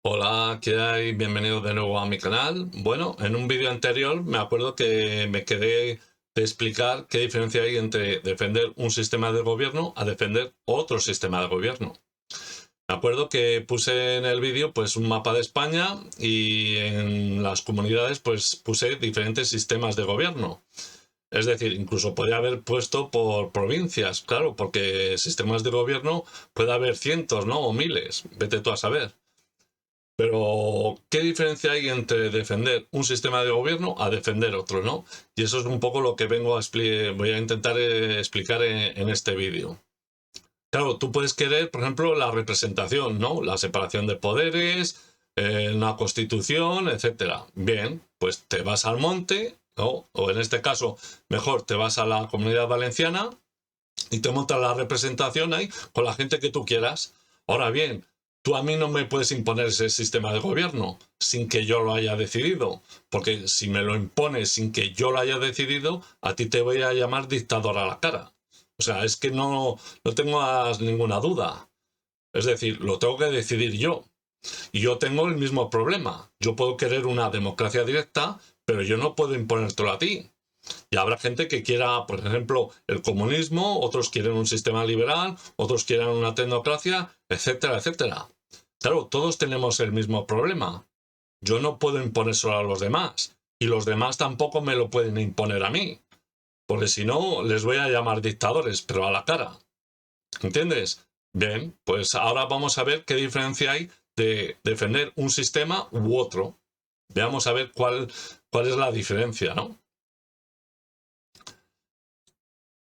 Hola, ¿qué hay? Bienvenido de nuevo a mi canal. Bueno, en un vídeo anterior me acuerdo que me quedé de explicar qué diferencia hay entre defender un sistema de gobierno a defender otro sistema de gobierno. Me acuerdo que puse en el vídeo pues un mapa de España y en las comunidades pues puse diferentes sistemas de gobierno. Es decir, incluso podía haber puesto por provincias, claro, porque sistemas de gobierno puede haber cientos, ¿no? O miles, vete tú a saber. Pero, ¿qué diferencia hay entre defender un sistema de gobierno a defender otro, no? Y eso es un poco lo que voy a intentar explicar en este vídeo. Claro, tú puedes querer, por ejemplo, la representación, ¿no? La separación de poderes, una constitución, etcétera. Bien, pues te vas al monte, ¿no? O en este caso, mejor, te vas a la Comunidad Valenciana y te montas la representación ahí con la gente que tú quieras. Ahora bien, tú a mí no me puedes imponer ese sistema de gobierno sin que yo lo haya decidido, porque si me lo impones sin que yo lo haya decidido, a ti te voy a llamar dictador a la cara. O sea, es que no tengo ninguna duda. Es decir, lo tengo que decidir yo. Y yo tengo el mismo problema. Yo puedo querer una democracia directa, pero yo no puedo imponértelo a ti. Y habrá gente que quiera, por ejemplo, el comunismo, otros quieren un sistema liberal, otros quieren una tecnocracia, etcétera, etcétera. Claro, todos tenemos el mismo problema. Yo no puedo imponérselo a los demás. Y los demás tampoco me lo pueden imponer a mí. Porque si no, les voy a llamar dictadores, pero a la cara. ¿Entiendes? Bien, pues ahora vamos a ver qué diferencia hay de defender un sistema u otro. Veamos a ver cuál es la diferencia, ¿no?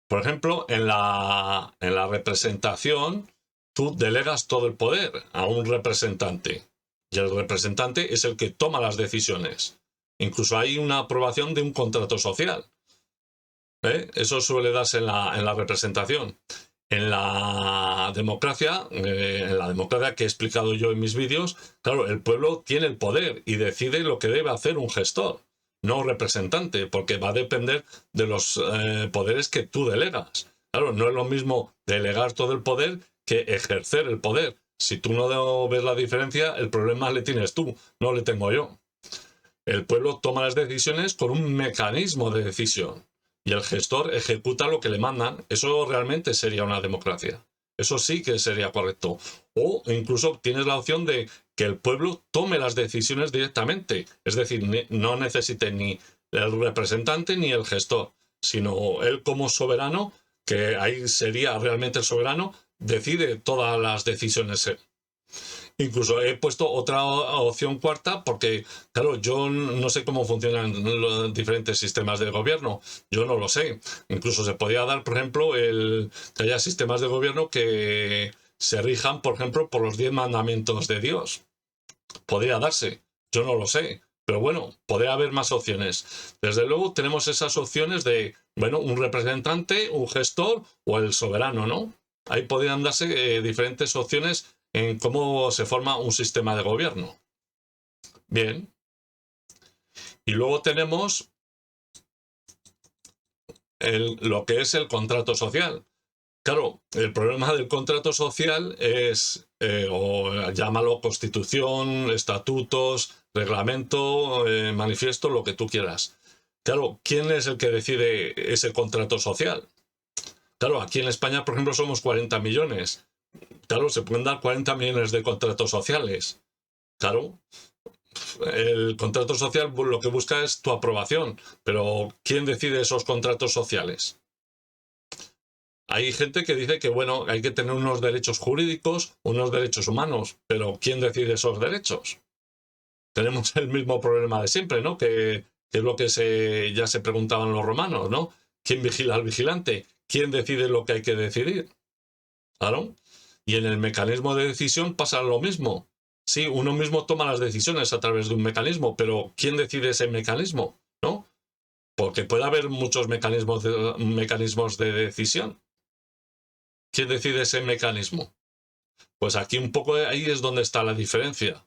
Por ejemplo, en la representación, tú delegas todo el poder a un representante. Y el representante es el que toma las decisiones. Incluso hay una aprobación de un contrato social. Eso suele darse en la representación. En la democracia que he explicado yo en mis vídeos, claro, el pueblo tiene el poder y decide lo que debe hacer un gestor, no un representante, porque va a depender de los poderes que tú delegas. Claro, no es lo mismo delegar todo el poder que ejercer el poder. Si tú no ves la diferencia, el problema le tienes tú, no le tengo yo. El pueblo toma las decisiones con un mecanismo de decisión y el gestor ejecuta lo que le mandan. Eso realmente sería una democracia. Eso sí que sería correcto. O incluso tienes la opción de que el pueblo tome las decisiones directamente. Es decir, no necesite ni el representante ni el gestor, sino él como soberano, que ahí sería realmente el soberano, decide todas las decisiones él. Incluso he puesto otra opción cuarta porque, claro, yo no sé cómo funcionan los diferentes sistemas de gobierno. Yo no lo sé. Incluso se podría dar, por ejemplo, que haya sistemas de gobierno que se rijan, por ejemplo, por los 10 mandamientos de Dios. Podría darse. Yo no lo sé. Pero bueno, podría haber más opciones. Desde luego tenemos esas opciones de, bueno, un representante, un gestor o el soberano, ¿no? Ahí podrían darse diferentes opciones en cómo se forma un sistema de gobierno. Bien. Y luego tenemos lo que es el contrato social. Claro, el problema del contrato social es, o llámalo constitución, estatutos, reglamento, manifiesto, lo que tú quieras. Claro, ¿quién es el que decide ese contrato social? Claro, aquí en España, por ejemplo, somos 40 millones. Claro, se pueden dar 40 millones de contratos sociales. Claro, el contrato social lo que busca es tu aprobación, pero ¿quién decide esos contratos sociales? Hay gente que dice que, bueno, hay que tener unos derechos jurídicos, unos derechos humanos, pero ¿quién decide esos derechos? Tenemos el mismo problema de siempre, ¿no? Que es lo que ya se preguntaban los romanos, ¿no? ¿Quién vigila al vigilante? ¿Quién decide lo que hay que decidir? Claro. Y en el mecanismo de decisión pasa lo mismo. Sí, uno mismo toma las decisiones a través de un mecanismo, pero ¿quién decide ese mecanismo? ¿No? Porque puede haber muchos mecanismos de decisión. ¿Quién decide ese mecanismo? Pues aquí un poco ahí es donde está la diferencia,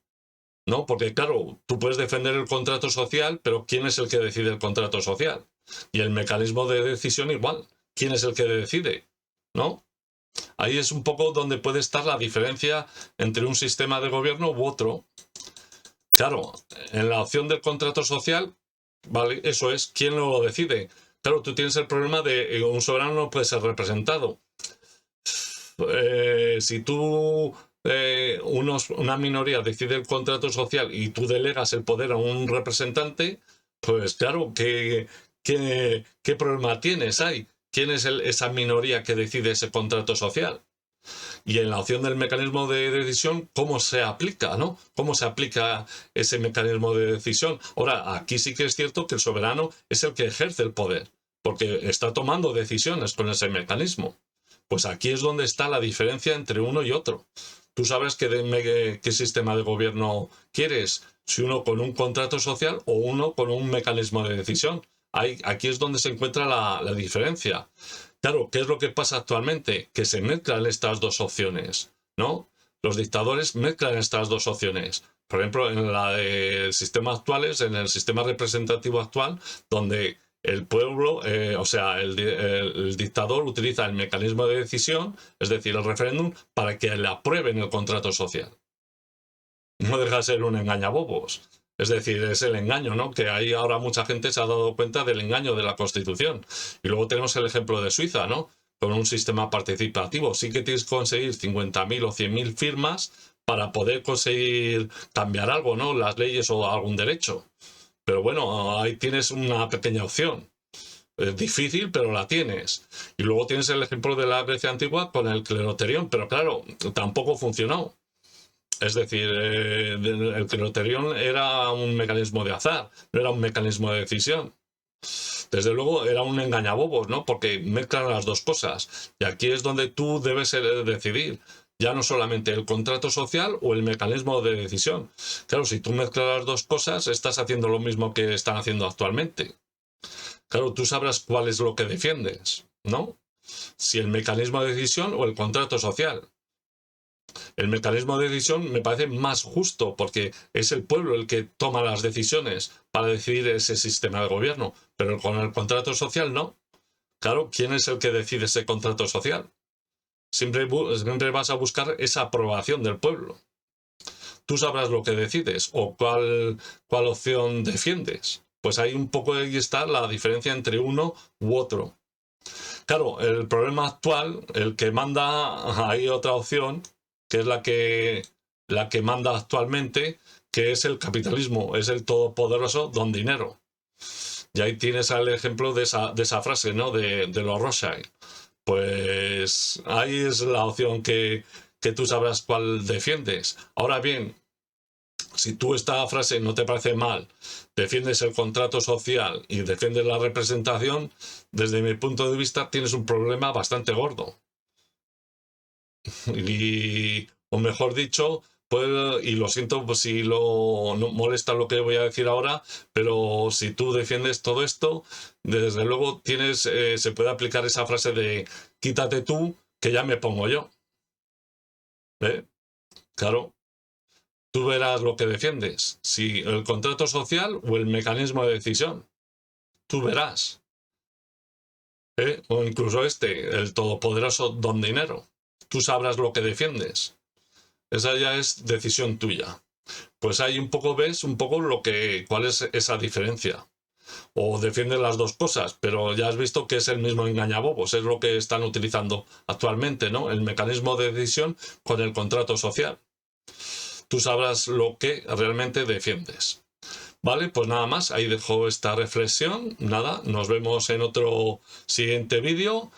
¿no? Porque claro, tú puedes defender el contrato social, pero ¿quién es el que decide el contrato social? Y el mecanismo de decisión igual. ¿Quién es el que decide? ¿No? Ahí es un poco donde puede estar la diferencia entre un sistema de gobierno u otro. Claro, en la opción del contrato social, vale, eso es, ¿quién lo decide? Claro, tú tienes el problema de un soberano no puede ser representado. Si tú, una minoría decide el contrato social y tú delegas el poder a un representante, pues claro, ¿qué problema tienes ahí? ¿Quién es esa minoría que decide ese contrato social? Y en la opción del mecanismo de decisión, ¿cómo se aplica, no? ¿Cómo se aplica ese mecanismo de decisión? Ahora, aquí sí que es cierto que el soberano es el que ejerce el poder, porque está tomando decisiones con ese mecanismo. Pues aquí es donde está la diferencia entre uno y otro. Tú sabes qué sistema de gobierno quieres, si uno con un contrato social o uno con un mecanismo de decisión. Aquí es donde se encuentra la diferencia. Claro, ¿qué es lo que pasa actualmente? Que se mezclan estas dos opciones, ¿no? Los dictadores mezclan estas dos opciones. Por ejemplo, en el sistema actual, en el sistema representativo actual, donde el pueblo, o sea, el dictador utiliza el mecanismo de decisión, es decir, el referéndum, para que le aprueben el contrato social. No deja de ser un engañabobos. Es decir, es el engaño, ¿no? Que ahí ahora mucha gente se ha dado cuenta del engaño de la Constitución. Y luego tenemos el ejemplo de Suiza, ¿no? Con un sistema participativo. Sí que tienes que conseguir 50.000 o 100.000 firmas para poder conseguir cambiar algo, ¿no? Las leyes o algún derecho. Pero bueno, ahí tienes una pequeña opción. Es difícil, pero la tienes. Y luego tienes el ejemplo de la Grecia antigua con el cleroterión, pero claro, tampoco funcionó. Es decir, el cleroterión era un mecanismo de azar, no era un mecanismo de decisión. Desde luego era un engañabobos, ¿no? Porque mezclan las dos cosas. Y aquí es donde tú debes decidir. Ya no solamente el contrato social o el mecanismo de decisión. Claro, si tú mezclas las dos cosas, estás haciendo lo mismo que están haciendo actualmente. Claro, tú sabrás cuál es lo que defiendes, ¿no? Si el mecanismo de decisión o el contrato social. El mecanismo de decisión me parece más justo porque es el pueblo el que toma las decisiones para decidir ese sistema de gobierno, pero con el contrato social no. Claro, ¿quién es el que decide ese contrato social? Siempre vas a buscar esa aprobación del pueblo. Tú sabrás lo que decides o cuál opción defiendes. Pues ahí un poco ahí está la diferencia entre uno u otro. Claro, el problema actual, el que manda, hay otra opción, que es la que manda actualmente, que es el capitalismo, es el todopoderoso don dinero. Y ahí tienes el ejemplo de esa frase, ¿no? De los Rothschild. Pues ahí es la opción que tú sabrás cuál defiendes. Ahora bien, si tú esta frase no te parece mal, defiendes el contrato social y defiendes la representación, desde mi punto de vista tienes un problema bastante gordo. O mejor dicho, pues, y lo siento pues, si no molesta lo que voy a decir ahora, pero si tú defiendes todo esto, desde luego se puede aplicar esa frase de quítate tú, que ya me pongo yo. ¿Eh? Claro. Tú verás lo que defiendes, si el contrato social o el mecanismo de decisión. Tú verás. O incluso el todopoderoso don dinero. Tú sabrás lo que defiendes. Esa ya es decisión tuya. Pues ahí un poco ves cuál es esa diferencia. O defienden las dos cosas, pero ya has visto que es el mismo engañabobos, es lo que están utilizando actualmente, ¿no? El mecanismo de decisión con el contrato social. Tú sabrás lo que realmente defiendes. Vale, pues nada más, ahí dejo esta reflexión. Nada, nos vemos en otro siguiente vídeo.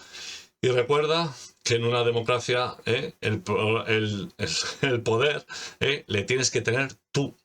Y recuerda que en una democracia el poder le tienes que tener tú.